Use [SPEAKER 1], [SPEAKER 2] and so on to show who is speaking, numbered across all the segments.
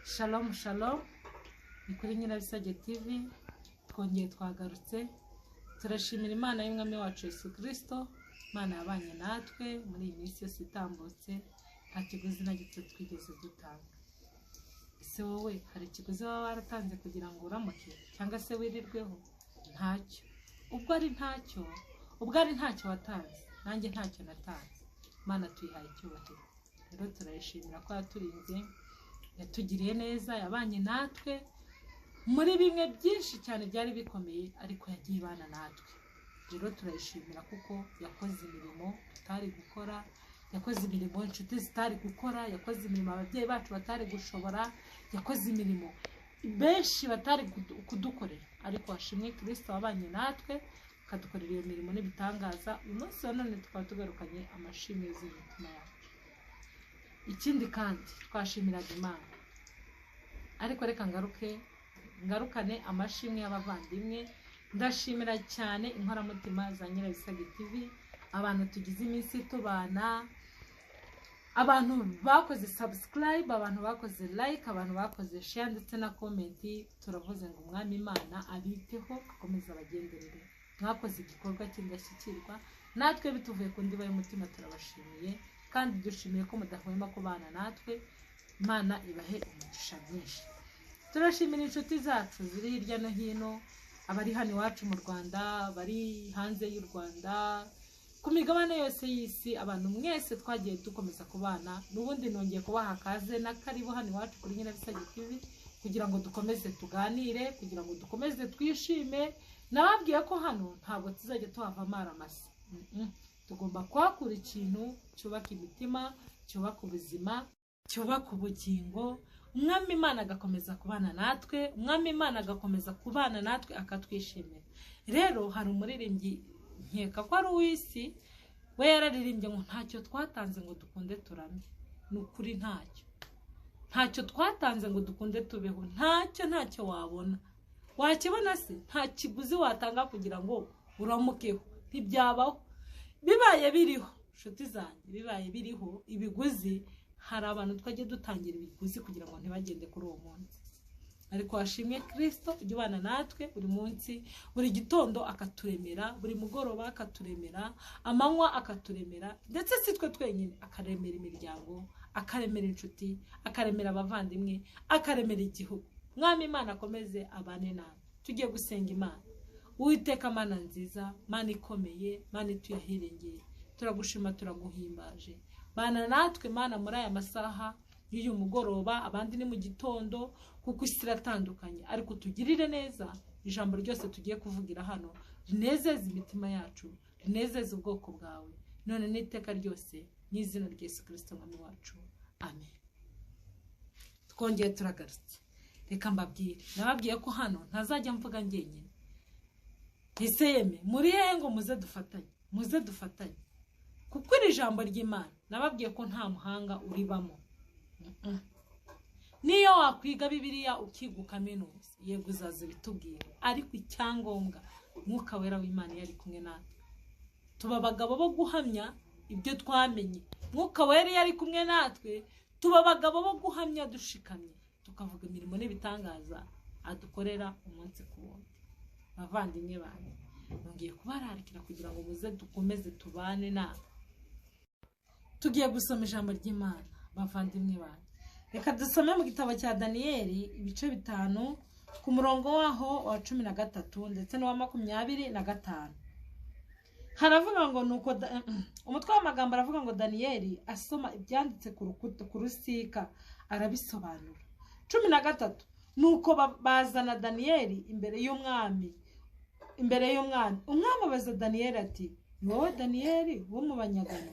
[SPEAKER 1] Shalom shalom, ni kuri Nyirabisage TV. Twongeye twagarutse, turashimira Imana y'Umwami wacu Yesu Kristo. Imana yabanye natwe muri iyi minsi yose itambutse, nta kiguzi na gito twigeze dutanga. Ese wowe hari ikiguzi waba waratanze kugira ngo uramuke cyangwa se wirirweho? Ntacyo. Ubwo ari ntacyo watanze, nanjye ntacyo natanze. Imana tuyihaye icyubahiro. Rero turayishimira ko yaturinze, yatugiriye neza, yabanye natwe muri bimwe byinshi cyane byari bikomeye, ariko yagiye ibana natwe. Rero turayishimira kuko yakoze imirimo tutari gukora, yakoze imirimo inshuti zitari gukora, yakoze imirimo ababyeyi bacu batari gushobora, yakoze imirimo benshi batari kudukorera, ariko hashimwe Kristo wabanye natwe akadukorera iyo mirimo n'ibitangaza. Uyu munsi wa none tukaba tugarukanye amashimwe y'imitima yacu. Ikindi kandi twashimiraga Imana, ariko reka ngarukane amashimwe y'abavandimwe. Ndashimira cyane inkoramutima za Nyirabisage TV, abantu tugize iminsi tubana, abantu bakoze subscribe, abantu bakoze like, abantu bakoze share ndetse na comment. Turavuze ngo Umwami Imana abiteho, akomeze abagenderere. Mwakoze igikorwa cy'indashyikirwa, natwe bituvuye ku ndiba y'umutima turabashimiye, kandi dushimiye ko mudahwema kubana natwe. Imana ibahe umugisha mwinshi. Turashimira inshuti zacu ziri hirya no hino, abari hano iwacu mu Rwanda, bari hanze y'u Rwanda, ku migabane yose y'isi, abantu mwese twagiye dukomeza kubana. N'ubundi nongeye kubaha akaze na karibu hano iwacu kuri Nyirabisage TV, kugira ngo dukomeze tuganire, kugira ngo dukomeze twishime. Nababwiye ko hano ntabwo tuzajya tuhava amaramasa. Tugomba kwakura ikintu cyubaka imitima, cyubaka ubuzima, cyubaka ubugingo. Umwami Imana agakomeza kubana natwe, Umwami Imana agakomeza kubana natwe akatwishimira. Rero hari umuririmbyi nkeka ko ari uw'isi, we yararirimbye ngo ntacyo twatanze ngo dukunde turamye. Ni ukuri ntacyo twatanze ngo dukunde tubeho, ntacyo wabona. Wakibona se? Nta kiguzi watanga kugira ngo uramukeho, ntibyabaho. Bibaye biriho nshuti zanjye, bibaye biriho ibiguzi, hari abantu twagiye dutangira ibiguzi kugira ngo ntibagende kuri uwo munsi. Ariko hashimwe Kristo ujya ubana natwe buri munsi, buri gitondo akaturemera, buri mugoroba akaturemera, amanywa akaturemera, ndetse si twe twenyine, akaremera imiryango, akaremera inshuti, akaremera abavandimwe, akaremera igihugu. Mwami Imana akomeze abane nawe. Tugiye gusenga Imana. Uwiteka Mana nziza, Mana ikomeye, Mana ituyahirengeye, turagushima turaguhimbaje. Bana natwe Mana muri aya masaha y'uyu mugoroba, abandi ni mu gitondo, kuko isi iratandukanye, ariko tugirire neza. Ijambo ryose tugiye kuvugira hano rinezeze imitima yacu, rinezeze ubwoko bwawe, none n'iteka ryose, n'izina rya Yesu Kristo Mwami wacu, amen. Twongeye turagarutse. Reka mbabwire, nababwiye ko hano ntazajya mvuga njyenyine. Ese yeme muri hehe ngo muze dufatanye, kuko iri jambo ry'Imana nababwiye ko nta muhanga uribamo. Niyo wakwiga Bibiliya ukiga ukaminuza, yego uzaza bitubwira, ariko icyangombwa Mwuka Wera w'Imana yari kumwe natwe. Tuba abagabo bo guhamya ibyo twamenye. Mwuka Wera yari kumwe natwe, tuba abagabo bo guhamya dushikamye, tukavuga imirimo n'ibitangaza adukorera umunsi ku wundi. Bavandimwe banjye, nongeye kubararikira kugira ngo muze dukomeze tubane nawe. Tugiye gusoma ijambo ry'Imana, bavandimwe banjye. Reka dusome mu gitabo cya Daniyeli ibice 5 ku murongo waho wa 13 ndetse no wa 25. Haravuga ngo nuko umutwe w'amagambo aravuga ngo Daniyeli asoma ibyanditse ku rukuta ku rusika arabisobanura. 13. Nuko bazana Daniyeli imbere y'umwami. Umwami abaza Daniyeli ati, wowe Daniyeli wo mu banyagano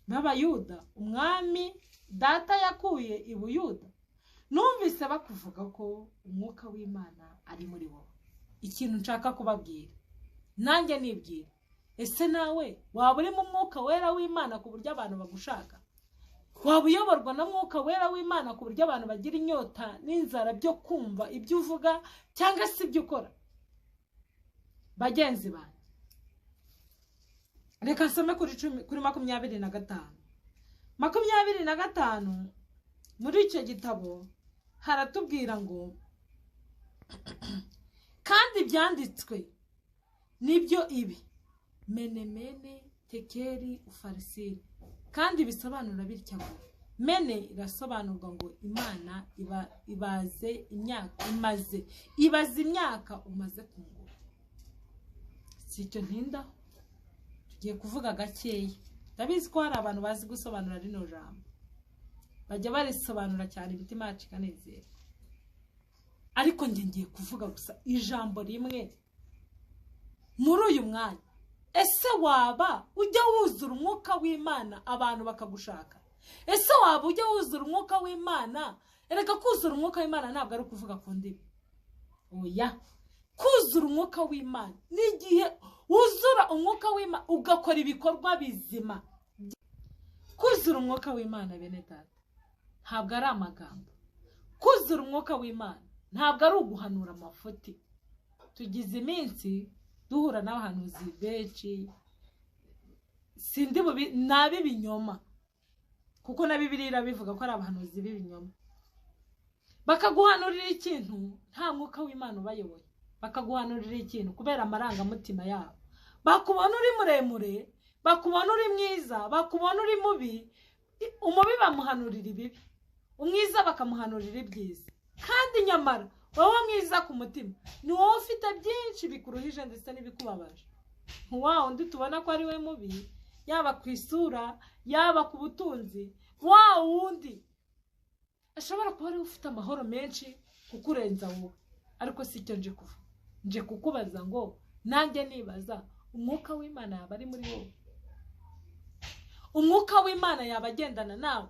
[SPEAKER 1] b'Abayuda umwami data yakuye i Buyuda, numvise bakuvuga ko umwuka w'Imana ari muri wowe. Ikintu nshaka kubabwira nanjye nibwira, ese nawe waba uri mu mwuka wera w'Imana ku buryo abantu bagushaka? Waba uyoborwa na mwuka wera w'Imana ku buryo abantu bagira inyota n'inzara byo kumva ibyo uvuga cyangwa se ibyo ukora? Bagenzi banjye, reka nsome kuri 25. 25 muri icyo gitabo haratubwira ngo kandi byanditswe nibyo ibi mene tekeri ufarisiri, kandi bisobanura bitya ngo mene irasobanurwa ngo Imana ibaze imyaka umaze ku ngoma. Si icyo ntinda, tugiye kuvuga gakeya. Ndabizi ko hari abantu bazi gusobanura rino jambo, bajya barisobanura cyane imitima yacu ikanezera, ariko njye ngiye kuvuga gusa ijambo rimwe muri uyu mwanya. Ese waba ujya wuzura umwuka w'Imana abantu bakagushaka? Ese waba ujya wuzura umwuka w'Imana? Erega kuzura umwuka w'Imana ntabwo ari ukuvuga ku ndimi. Oya, kuzura umwuka w'Imana ni igihe wuzura umwuka w'Imana ugakora ibikorwa bizima. Kuzura umwuka w'Imana bene data ntabwo ari amagambo. Kuzura umwuka w'Imana ntabwo ari uguhanura amafuti. Tugize iminsi duhura n'abahanuzi benshi, sindi nabi binyoma, kuko na Bibiliya irabivuga ko ari abahanuzi b'ibinyoma. Bakaguhanurira ikintu nta mwuka w'Imana ubayoboye, bakaguhanurira ikintu kubera amarangamutima yabo. Bakubona uri muremure, bakubona uri mwiza, bakubona uri mubi. Umubi bamuhanurira ibibi, umwiza bakamuhanurira ibyiza. Kandi nyamara wowe mwiza ku mutima ni wowe ufite byinshi bikuruhije ndetse n'ibikubabaje. Wa undi tubona ko ari we mubi, yaba ku isura, yaba ku butunzi, wa wundi ashobora kuba ari ufite amahoro menshi kukurenza wowe. Ariko si icyo nje kukubaza ngo nanjye nibaza, umwuka w'Imana yaba ari muri wowe? Umwuka w'Imana yaba agendana nawe?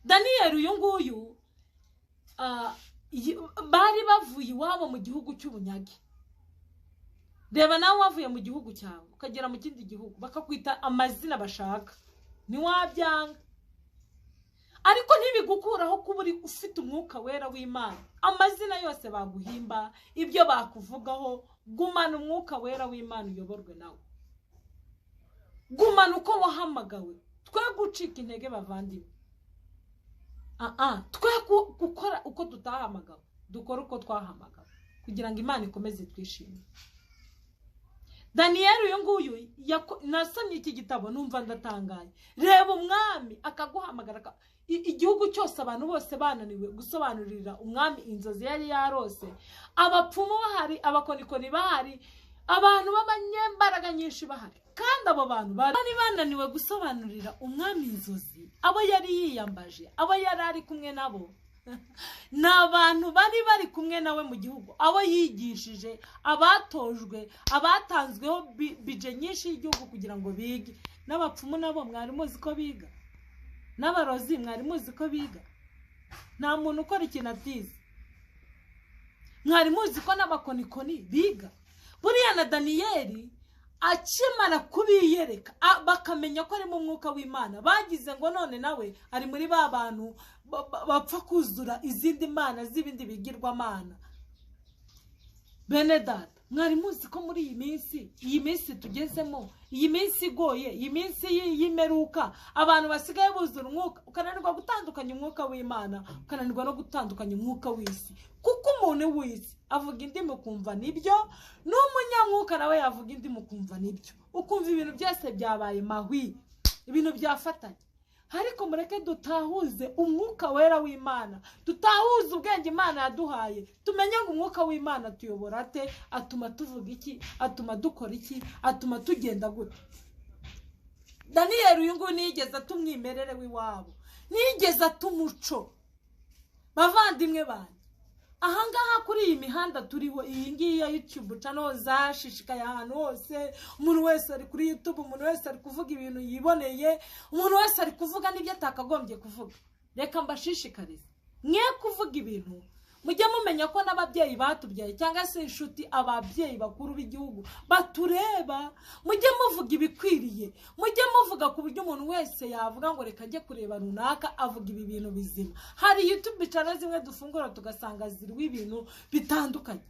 [SPEAKER 1] Daniyeli uyu nguyu bari bavuye iwabo mu gihugu cy'ubunyage. Reba nawe wavuye mu gihugu cyawe ukagera mu kindi gihugu, bakakwita amazina bashaka, ntiwabyanga. Ariko ntibigukuraho kuba uri ufite umwuka wera w'Imana. Amazina yose baguhimba, ibyo bakuvugaho, gumana umwuka wera w'Imana uyoborwe nawe. Gumana uko wahamagawe, twe gucika intege bavandimwe. Twe gukora uko tutahamagawe, dukora uko twahamagawe kugira ngo Imana ikomeze twishime. Daniyeli uyu nguyu nasomye iki gitabo numva ndatangaye. Reba umwami akaguhamagara, igihugu cyose abantu bose bananiwe gusobanurira umwami inzozi yari yarose. Abapfumu bahari, abakonikoni bahari, abantu b'abanyembaraga nyinshi bahari. Kandi abo bantu bari bananiwe gusobanurira umwami inzozi. Abo yari yiyambaje, abo yari ari kumwe nabo, n'abantu bari kumwe nawe mu gihugu, abo yigishije, abatojwe, abatanzweho bije nyinshi y'igihugu kugira ngo bige. N'abapfumu nabo mwari muzi ko biga, n'abarozi mwari muzi ko biga. Nta muntu ukora ikintu atize. Mwari muzi ko n'abakonikoni biga. Buriya na Daniyeli akimara kubiyereka bakamenya ko ari mu mwuka w'Imana, bagize ngo none nawe ari muri ba bantu bapfa kuzura izindi mana z'ibindi bigirwamana. Bene data, mwari muzi ko muri iyi minsi tugezemo, iyi minsi igoye, iyi minsi y'imperuka, abantu basigaye buzura umwuka, ukananirwa gutandukanya umwuka w'Imana, ukananirwa no gutandukanya umwuka w'isi. Kuko umuntu w'isi avuga indimi ukumva nibyo, n'umunyamwuka nawe yavuga indimi ukumva nibyo, ukumva ibintu byose byabaye mahwi, ibintu byafatanye. Ariko mureke dutahuze umwuka wera w'Imana, dutahuze ubwenge Imana yaduhaye, tumenye ngo umwuka w'Imana tuyobora ate, atuma tuvuga iki, atuma dukora iki, atuma tugenda gute. Daniyeli uyu nguyu nigeze atumwimerere w'iwabo, nigeze atumuco. Bavandimwe banje, ahangaha kuri iyi mihanda turiho, iyi ngiyi ya YouTube channel zashishikaye ahantu hose, umuntu wese ari kuri YouTube, umuntu wese ari kuvuga ibintu yiboneye, umuntu wese ari kuvuga n'ibyo atakagombye kuvuga. Reka mbashishikarize, mwe kuvuga ibintu mujye mumenya ko n'ababyeyi batubyaye cyangwa se inshuti, ababyeyi bakuru b'igihugu batureba. Mujye muvuga ibikwiriye, mujye muvuga ku buryo umuntu wese yavuga ngo reka njye kureba runaka avuga ibi bintu bizima. Hari YouTube channel zimwe dufungura tugasanga ziriho ibintu bitandukanye.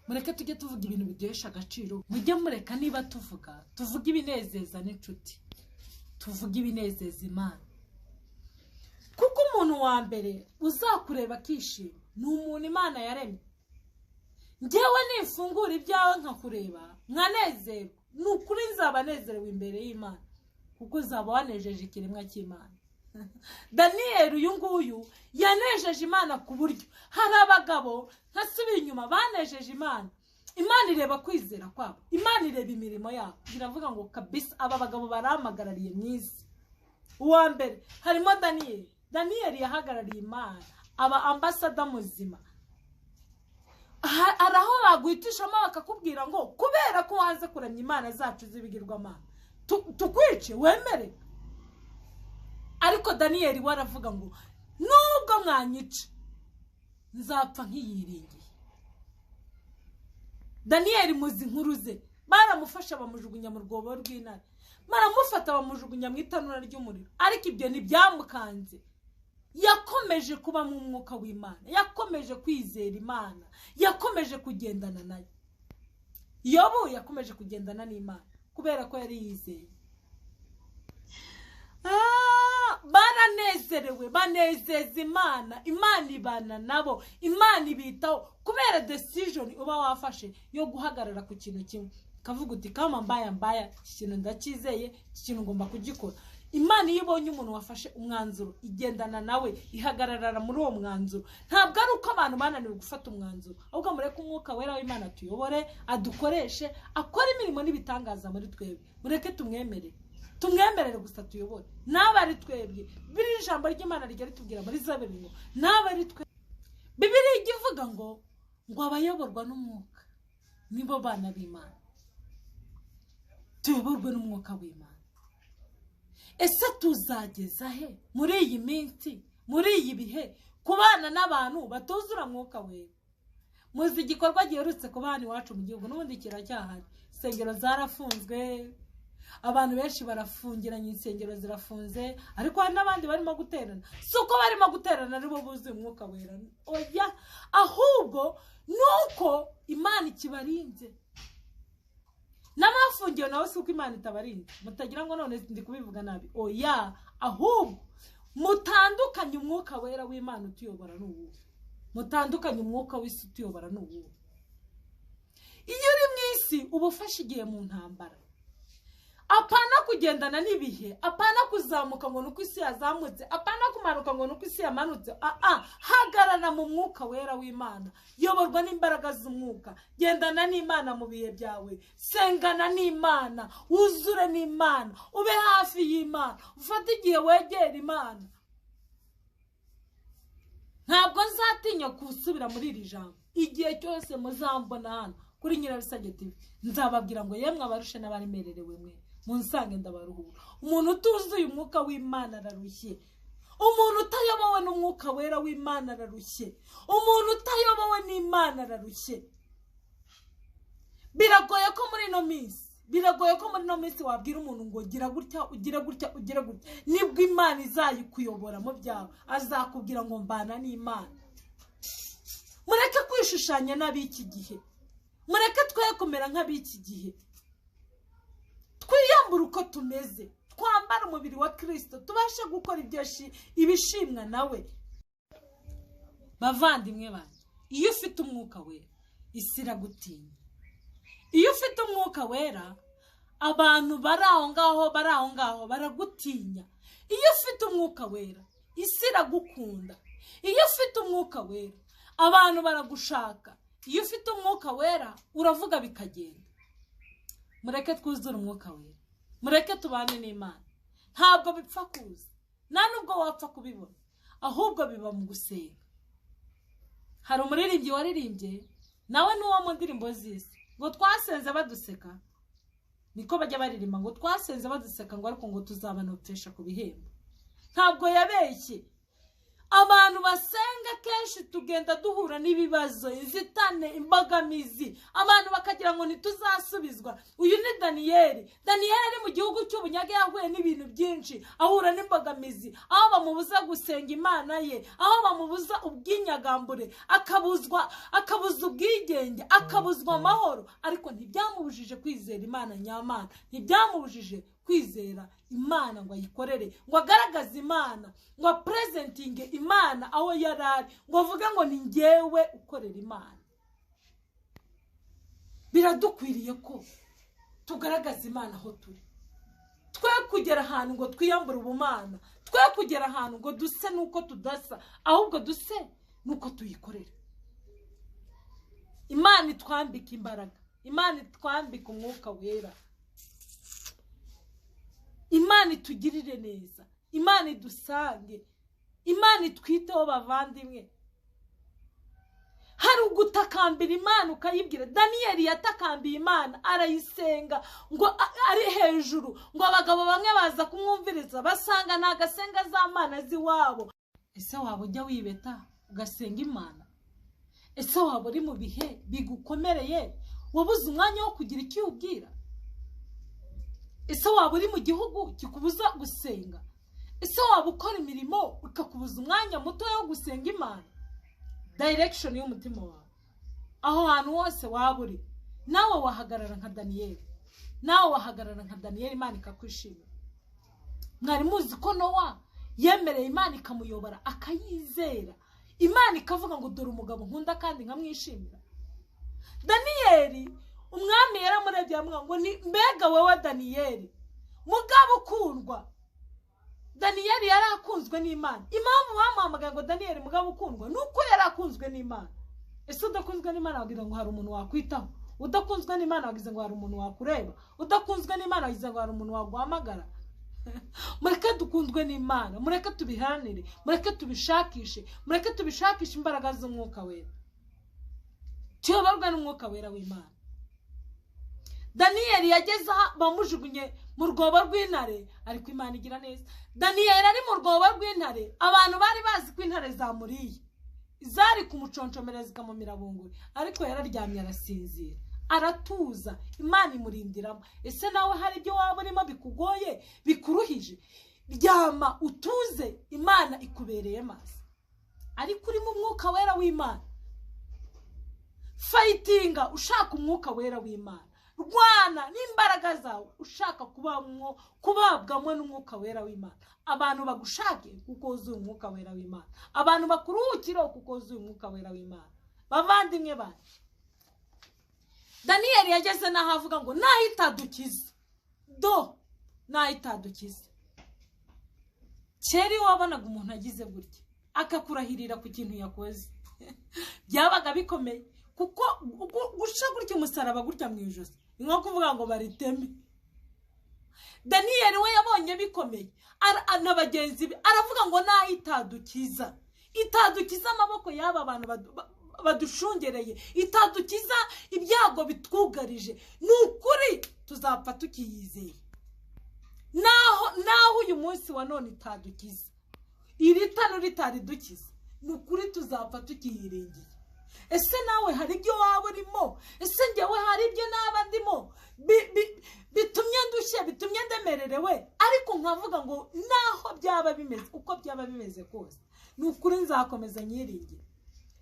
[SPEAKER 1] Mureke tujye tuvuga ibintu biduhesha agaciro. Mujye mureka niba tuvuga ibinezeza n'inshuti, tuvuga ibinezeza Imana. Kuko umuntu umuntu wa mbere uzakureba akishima ni umuntu Imana yaremye. Njyewe nifungura ibyawe nkakureba nkanezerwa, ni ukuri nzaba nezerewe imbere y'Imana kuko uzaba wanejeje ikiremwa cy'Imana. Daniyeli uyu nguyu yanejeje Imana ku buryo hari abagabo ntasubiye inyuma banejeje Imana. Imana ireba kwizera kwabo, Imana ireba imirimo yabo, iravuga ngo kabisa aba bagabo baramagarariye mwiza. Uwa mbere harimo Daniyeli. Daniyeli yahagarariye Imana, aba ambassador muzima. Araho bagwitishamo bakakubwira ngo kubera ko wanze kuramya Imana zacu zibigirwamana tukwice wemere. Ariko Daniyeli waravuga ngo nubwo mwanyica nzapfa nkiyiringiye. Daniyeli muzi nkuru ze, baramufasha bamujugunya mu rwobo rw'intare, baramufata bamujugunya mu itanura ry'umuriro, ariko ibyo ntibyamukanze. Yakomeje kuba mu mwuka w'Imana, yakomeje kwizera Imana, yakomeje kugendana nayo. Yobu yakomeje kugendana n'Imana kubera ko yari yizeye. Baranezerewe, banezeza Imana, Imana ibana nabo, Imana ibitaho kubera decision uba wafashe yo guhagarara ku kintu kimwe. Kavuga uti kama mbaya ikintu ndakizeye, ikintu ngomba kugikora. Imana iyo ibonye umuntu wafashe umwanzuro igendana nawe, ihagararara muri uwo mwanzuro. Ntabwo ari uko abantu bananiwe gufata umwanzuro, ahubwo mureke umwuka wera w'Imana tuyobore, adukoreshe, akora imirimo n'ibitangaza muri twebwe. Mureke tumwemerere gusa tuyobore. Naba ari twebwe, biri ijambo ry'Imana rijya ritubwira muri Zaburi ngo naba ari twebwe. Bibiliya ivuga ngo abayoborwa n'umwuka nibo bana b'Imana. Tuyoborwe n'umwuka w'Imana. Ese tuzageza he muri iyi minsi, muri iyi bihe, kubana n'abantu batuzura mwuka wera? Muzi igikorwa giherutse ku bana iwacu mu gihugu n'ubundi kiracyahari. Insengero zarafunzwe, abantu benshi barafungiranye, insengero zirafunze, ariko hari n'abandi barimo guterana. Si uko barimo guterana aribo buzuye umwuka wera, oya, ahubwo nuko Imana ikibarinze. N'abafungiwe nawe si uko Imana itabarinze, mutagira ngo none ndi kubivuga nabi. Oya, ahubwo mutandukanye umwuka wera w'Imana utuyobora n'ubu, mutandukanye umwuka w'isi utuyobora n'ubu. Iyo uri mu isi uba ufashe igihe mu ntambara, apana kugendana n'ibihe, apana kuzamuka ngo nuko isi yazamutse, apana kumanuka ngo nuko isi yamanutse. Hagarara mu mwuka wera w'Imana, yoborwa n'imbaraga z'umwuka, gendana n'Imana mu bihe byawe, sengana n'Imana, wuzure n'Imana, ube hafi y'Imana, ufate igihe wegera Imana. Ntabwo nzatinya kusubira muri iri jambo. Igihe cyose muzambona hano kuri Nyirabisage TV, nzababwira ngo yemwe abarushe n'abaremerewe mwe munsange ndabaruhura. Umuntu utuzuye umwuka w'Imana ararushye, umuntu utayobowe n'umwuka wera w'Imana ararushye, umuntu utayobowe n'Imana ararushye. Biragoye ko muri no minsi wabwira umuntu ngo gira gutya, ugire gutya, ugire gutya. Nibwo Imana izayikuyobora mu byawe, azakubwira ngo mbana n'Imana. Mureke kwishushanya n'ab'iki gihe, mureke twe kumera nk'ab'iki gihe. Twiyambura uko tumeze, twambara umubiri wa Kristo, tubashe gukora ibishimwa nawe. Bavandimwe banjye, iyo ufite umwuka wera isi iragutinya. Iyo ufite umwuka wera abantu bari aho ngaho baragutinya. Iyo ufite umwuka wera isi iragukunda. Iyo ufite umwuka wera abantu baragushaka. Iyo ufite umwuka wera uravuga bikagenda. Mureke twuzure umwuka wera, mureke tubane n'Imana. Ntabwo bipfa kuza, nta nubwo wapfa kubibona, ahubwo biba mu gusenga. Hari umuririmbyi waririmbye nawe n'uwo mu ndirimbo z'isi ngo twasenze baduseka, niko bajya baririmba ngo twasenze baduseka ngo ariko ngo tuzabanopfesha ku bihembo. Ntabwo yabeshye. Abantu basenga kenshi tugenda duhura n'ibibazo, inzitane, imbogamizi, abantu bakagira ngo ntituzasubizwa. Uyu ni Daniyeli ari mu gihugu cy'ubunyage, yahuye n'ibintu byinshi, ahura n'imbogamizi, aho bamubuza gusenga Imana ye, aho bamubuza ubwinyagambure, akabuza ubwigenge, akabuzwa amahoro, ariko ntibyamubujije kwizera Imana nyamana, ntibyamubujije kwizera imana ngo ayikorere, ngo agaragaze imana, ngo apresentinge imana aho yarari, ngo avuge ngo ni njyewe ukorera imana. Biradukwiriye ko tugaragaza imana aho turi, twe kugera ahantu ngo twiyambure ubumana, twe kugera ahantu ngo duse nuko tudasa, ahubwo duse nuko tuyikorera. Imana itwambika imbaraga, Imana itwambika umwuka wera, Imana itugirire neza, Imana idusange, Imana itwiteho bavandimwe. Hari ugutakambira Imana ukayibwira. Daniyeli yatakambiye Imana, arayisenga ngo ari hejuru, ngo abagabo bamwe baza kumwumviriza basanga nagasenga za mana ziwabo. Ese waba ujya wibeta ugasenga Imana? Ese waba uri mu bihe bigukomereye wabuze umwanya wo kugira icyo ubwira? Ese waba uri mu gihugu kikubuza gusenga? Ese waba ukora imirimo ukakubuza umwanya muto wo gusenga Imana? Direction y'umutima wawe, aho hantu hose waba uri, nawe wahagarara nka Daniyeli, nawe wahagarara nka Daniyeli, Imana ikakwishimira. Mwari muzi ko Nowa yemereye Imana ikamuyobora akayizera, Imana ikavuga ngo dore umugabo nkunda kandi nkamwishimira. Daniyeli umwami yaramurebye amuga ngo ni mbega wewe Daniyeli mugabo ukundwa. Daniyeli yarakunzwe n'Imana. Impamvu bamuhamagaye ngo Daniyeli mugabo ukundwa nuko yarakunzwe n'Imana. Ese udakunzwe n'Imana wagira ngo hari umuntu wakwitaho? Udakunzwe n'Imana wagize ngo hari umuntu wakureba? Udakunzwe n'Imana wagize ngo hari umuntu waguhamagara? Mureke dukundwe n'Imana, mureke tubiharanire, mureke tubishakishe, mureke tubishakishe imbaraga z'umwuka wera, tuyoborwe n'umwuka wera w'Imana. Daniyeli yageze bamujugunye mu rwobo rw'intare, ariko Imana igira neza. Daniyeli ari mu rwobo rw'intare, abantu bari bazi ko intare zamuriye, zari kumuconcomereza zikamumira bunguri, ariko yararyamye arasinzira, aratuza, Imana imurindiramo. Ese nawe hari ibyo waba urimo bikugoye bikuruhije? Ryama utuze, Imana ikubereye maso. Ariko uri mu mwuka wera w'Imana, fightinga ushaka umwuka wera w'Imana, rwana n'imbaraga zawe ushaka kubabwamo n'umwuka wera w'Imana. Abantu bagushake kuko uzuye umwuka wera w'Imana, abantu bakuruhukira kuko uzuye umwuka wera w'Imana. Bavandimwe banje, Daniyeli yageze naho avuga ngo nahitadukiza nahitadukiza. Kera wabonaga umuntu agize gutya akakurahirira ku kintu yakoze byabaga bikomeye, kuko guca gutya umusaraba gutya mu ijosi nko kuvuga ngo bariteme. Daniyeli we yabonye bikomeye, na bagenzi be aravuga ngo nahitadukiza, itadukiza amaboko y'aba abantu badushungereye, itadukiza ibyago bitwugarije. Nukuri tuzapfa tukiyizeye. Naho uyu munsi wa none itadukiza, iri tano ritari dukiza, nukuri tuzapfa tukiyiringiye. Ese nawe hari ibyo waba urimo? Ese njyewe hari ibyo naba ndimo bitumye ndushye, bitumye ndemererewe, ariko nkavuga ngo naho byaba bimeze uko byaba bimeze kose, nukuri nzakomeza nyiringire.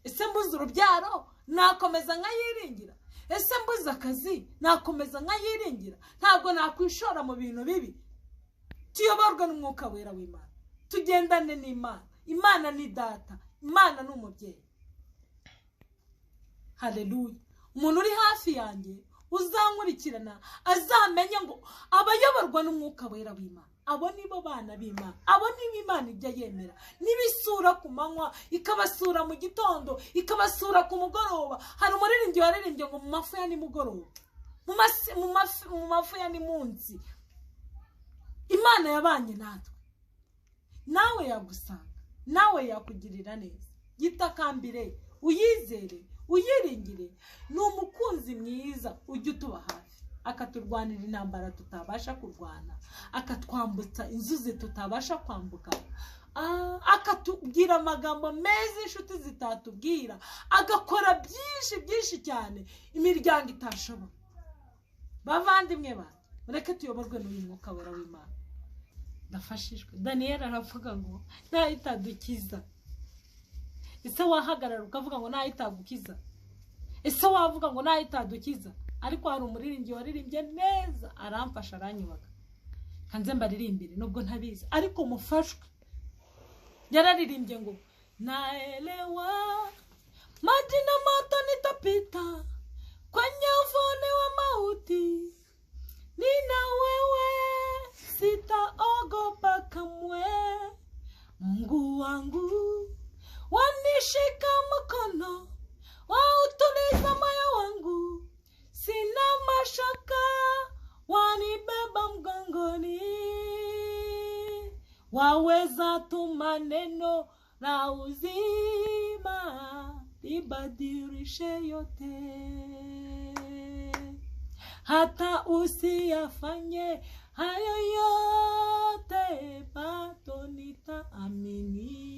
[SPEAKER 1] Ese mbuze urubyaro nakomeza nkayiringira? Ese mbuze akazi nakomeza nkayiringira? Ntabwo nakwishora mu bintu bibi. Tuyoborwe n'umwuka wera w'Imana, tugendane n'Imana. Imana ni data, Imana ni umubyeyi. Haleluya. Umuntu uri hafi yanjye uzankurikirana azamenye ngo abayoborwa n'umwuka wera w'Imana, abo nibo bana b'Imana, abo nibo Imana ijya yemera. Nibisura ku manywa, ikabasura mu gitondo, ikabasura ku mugoroba. Hari umuririmbyi waririmbye ngo mu mafu ya nimugoroba, mu mafu ya nimunsi. Imana yabanye natwe. Nawe yagusanga, nawe yakugirira neza. Yitakambire, uyizere, uyiringire. Ni umukunzi mwiza ujya utuba hafi, akaturwanira intambara tutabasha kurwana, akatwambutsa inzuzi tutabasha kwambuka, akatubwira amagambo meza inshuti zitatubwira, agakora byinshi cyane imiryango itashobora. Bavandimwe banjye, mureke tuyoborwe n'uyu mwuka wera w'Imana. Ndafashijwe. Daniyeli aravuga ngo nahitadukiza. Ese wahagarara ukavuga ngo nahitagukiza? Ese wavuga ngo nahitadukiza? Ariko hari umuririmbyi waririmbye neza, aramfasha aranyubaka. hanze mbaririmbire nubwo ntabizi ariko mufashwe. Yararirimbye ngo naelewa maji na moto nitapita kwenye uvune wa mauti, nina wewe sitaogopa kamwe. Mungu wangu wanishika mkono, wautuliza moyo wangu, sina mashaka, wanibeba mgongoni. Waweza tu maneno la uzima libadilishe yote, hata usiyafanye hayo yote, bado nitaamini.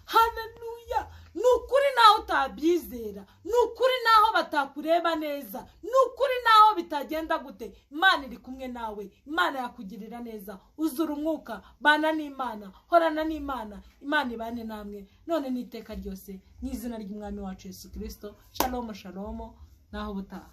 [SPEAKER 1] Haleluya. Nukuri naho utabyizera, nukuri naho batakureba neza, nukuri naho bitagenda gute, Imana iri kumwe nawe, Imana yakugirira neza. Uzura umwuka, bana n'Imana, horana n'Imana, Imana ibane namwe none n'iteka ryose, n'izina ry'Umwami wacu Yesu Kristo. Shalom shalom, naho butaha.